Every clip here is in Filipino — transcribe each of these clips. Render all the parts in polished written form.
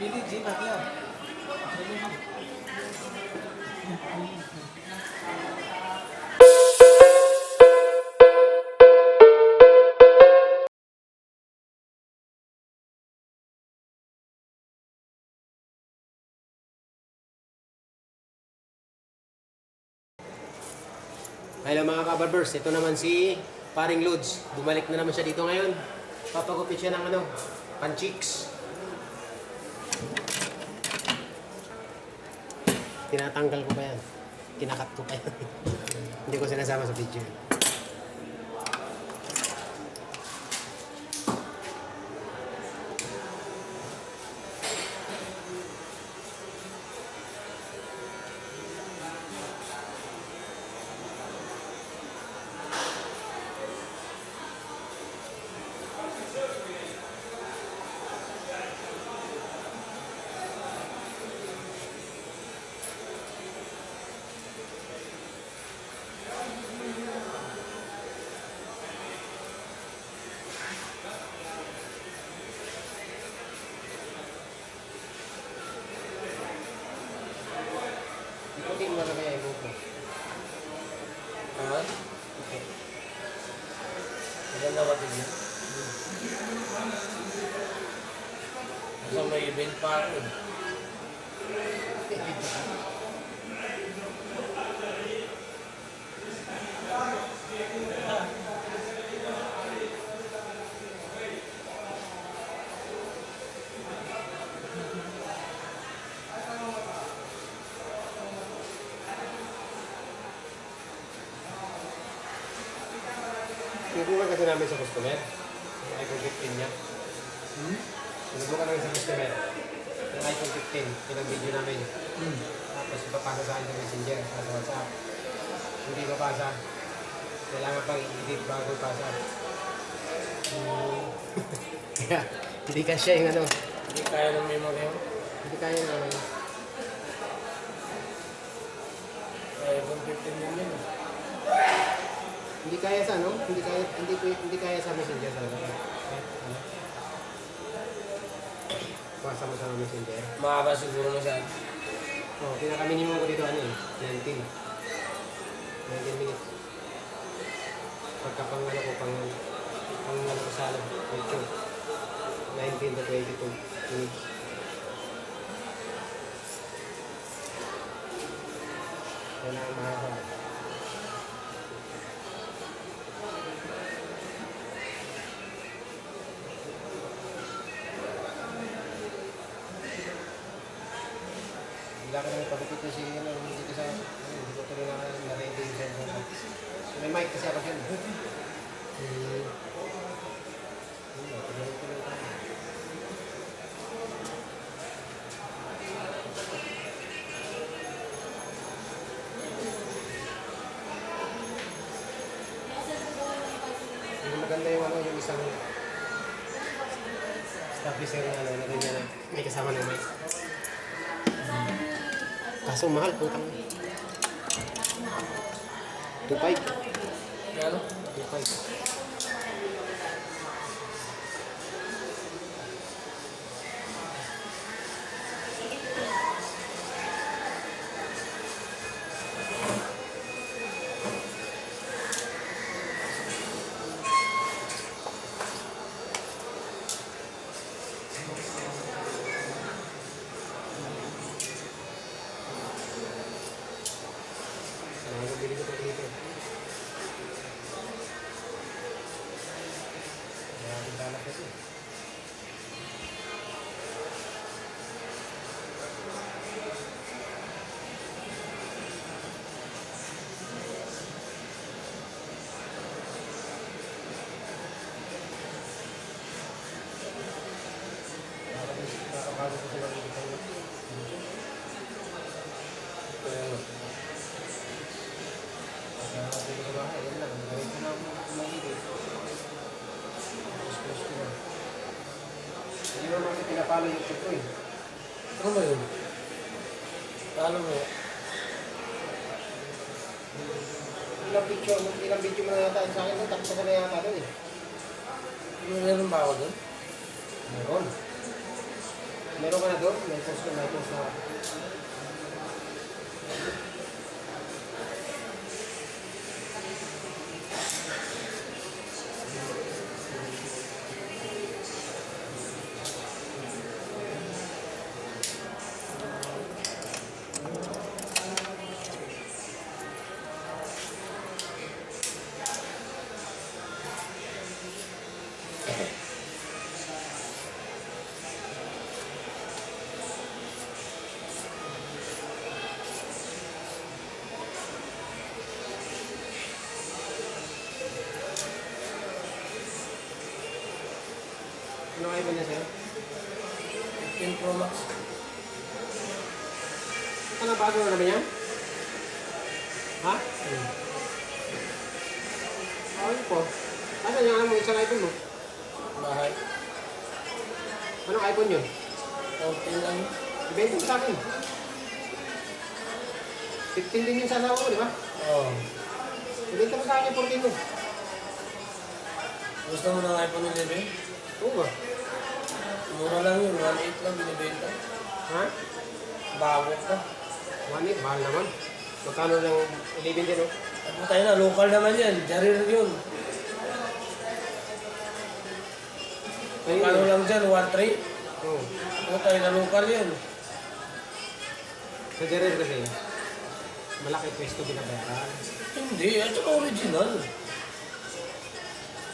Hello mga kabarbers, ito naman si Paring Lods. Bumalik na naman siya dito ngayon. Papagupit siya ng pancheeks. Tinatanggal ko pa yan. Kinakat ko pa yan. Hindi ko sinasama sa video. Ikutin mo na kaya ibu ko. Ha? Okay. Maganda ba din yan? Nasa may event pa ako. Sinubukan kasi namin sa customer. Yung iPhone 15 niya. Sinubukan namin sa customer. Yung iPhone 15. Ilang video namin. Tapos ipapasa sa akin sa Messenger. Sa WhatsApp. Hindi papasa. Kailangan pang i-edit bago ipasa. Kaya, hindi kasya yung Hindi kaya ng memory mo. Hindi kaya yung iPhone 15 din yun. Hindi kaya sa hindi kaya sa Messenger talaga. Pasa mo sa Messenger. Mahaba siguro masyado. Oh, pinaka-minimum ko dito 19 minutes. Pagka pang ko sa YouTube. 19 to 22 minutes. Yan ang mahaba. Wala ka naman pagkakit kasi dito sa hindi ko tuloy na na-ready yung sensor ko. So, may mic kasi ako dyan. Tuloy-tuloy tayo. Yung maganda yung isang stabilizer na ganyan na may kasama ng mic. Kaso mahal, putang. 2.5. Ano? 2.5. Bili ko pa dito. Maraming balak kasi. Nakakabago ko sila dito. Dito sa bahay, yan lang. Gawin ko na umahigit. Close ko na. Hindi mo naman pinapalo yung chip ko eh. Ano ba yun? Paano mo? Ilang video mo na yata sa akin, tapos ka na yata doon eh. Meron ba ako doon? Meron. Meron ka na doon? May post na. Ano kayo ba niya sa'yo? 15 Pro Max. Ano, bago na naman yan? Ha? Ayun po. Ano yung ano, isang iPhone mo? Bahay. Anong iPhone yun? 14 lang. Ibenta mo sa akin. 15 din yung sa asawa ko, di ba? Oo. Ibenta mo sa akin yung 14 mo. Gusto mo ng iPhone 11? Oo ba? Mura lang yun. 1.8 lang binibenta. Ha? Bago pa. 1.8, mahal naman. Magkano ng 11 din, oh? At tayo na, local naman yan. Jarir yun. Magkano lang dyan? 1.3? Oo. At tayo na, local yan. Sa Jerer kasi, malaki pwesto binabayaran. Hindi, at saka original.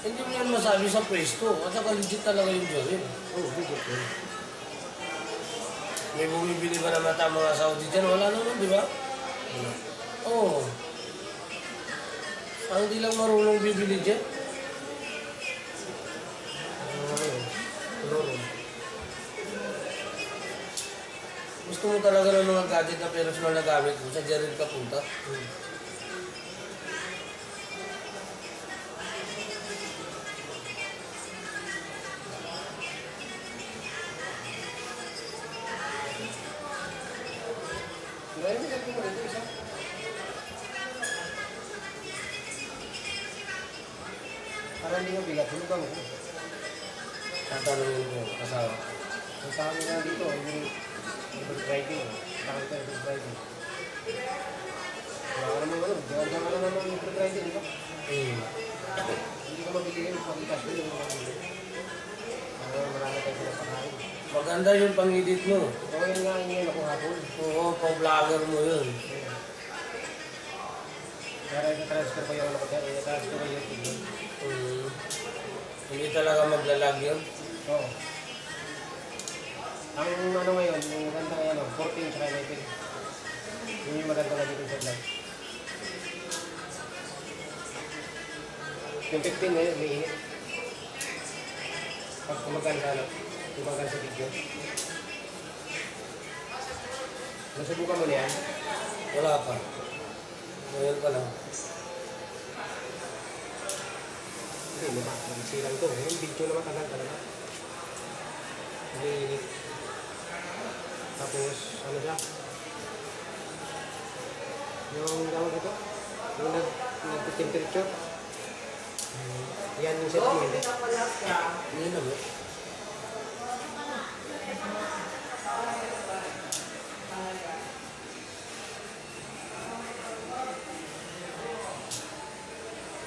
Hindi mo yan masabi sa pwesto. At saka legit talaga yung Jarir. Oo, legit yun. May bumibili ba naman tayo mga Saudi dyan? Wala naman, di ba? Oo. Ang hindi lang marunong bibili dyan. Gusto mo talaga ng mga gadget na personal na gamit mo, sa Jarir ka punta. Ngayon, may sabi mo rin ito isa. Para hindi mo bigat, hulugan mo. Tatanungin ko, asawa. Ang sabi nga dito, yung driving. Bakit ka yung driving? Wala ka naman ano, diyan ka naman yung driving, di ba? Hindi ka mabigyan yung pag-itas mo yung mga bili. Marami tayo pinapakain. Maganda yung pang-edit mo. Oo, yun nga, yun ako hapon. Oo, pang-vlogger mo yun. Kaya i-transfer ko yung ano ko dyan, i-transfer ko yung tigil. Hindi talaga maglalag yun. Oo. Ang ano ngayon, yung maganda ngayon, 14 tsaka 11. Yun yung maganda na dito sa vlog. Yung 15 ngayon, may init. Pag kumagan sa ano, kumagan sa video. Nasubukan mo na yan? Wala pa. Ngayon pa lang. Hindi, magsilang to. Yung video na matagal talaga. Hindi init. Tapos, ano siya? Yung tawag ito? Yung nag-temperature. Yan yung set mo, hindi. Hindi naman.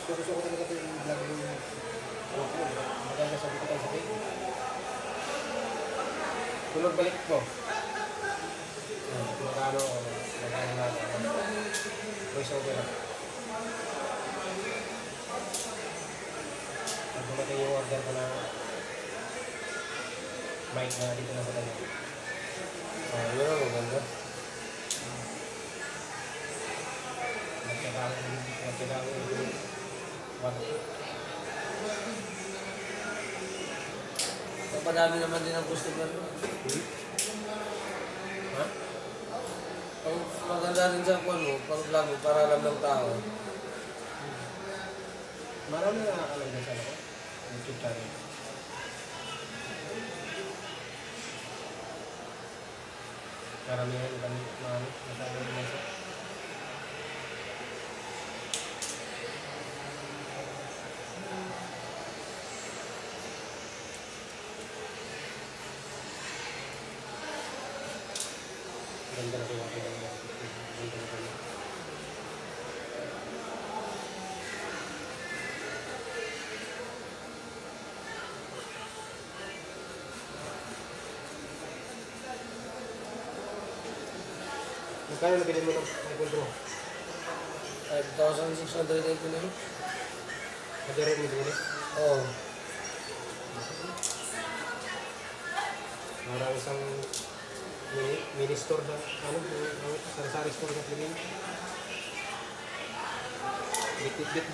Gusto ko talaga ito yung vlog yung maganda sabi ko tayo sa page. Tulog balik ko. Magkano o magkano na voice over. Pag dumating yung order ko na mic na dito na sa tayo. Yun ang maganda. Magkakao yung Kapadami naman din ang customer. Ha? Ang maganda rin sa kwan mo, pang vlog mo, para alam ng tao. Marami na nakakalang sa ano ko. YouTube channel. Karamihan kami masabi naman sa Magkano nabili mo ng iPhone Pro? 5,689. Madari mo binili? Oo. Parang isang mini store na, sari-sari store na Pilipinas.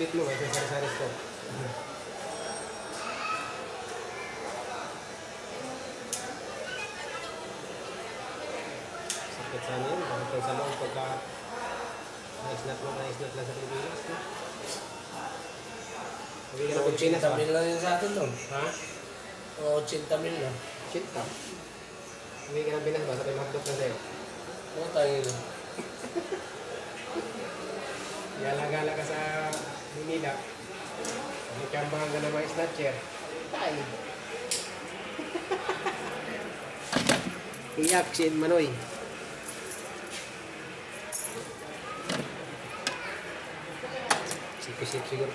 Bit mo, isang sari-sari store. Sakit sana yun, bakit sa loob pagka naisnat lang sa Pilipinas. No? Sabi ka na Pilipinas 80 mil lang yun sa atin doon. Ha? Mga 80 mil lang. Shit ka. Sabi ka ng Pinas ba? Sabi mahapdok na sa'yo. Oo, tayo na. Gala-gala ka sa Manila. May kambangan ka ng mga snatcher. Tayo. Iyak si Manoy. Sipis siguro.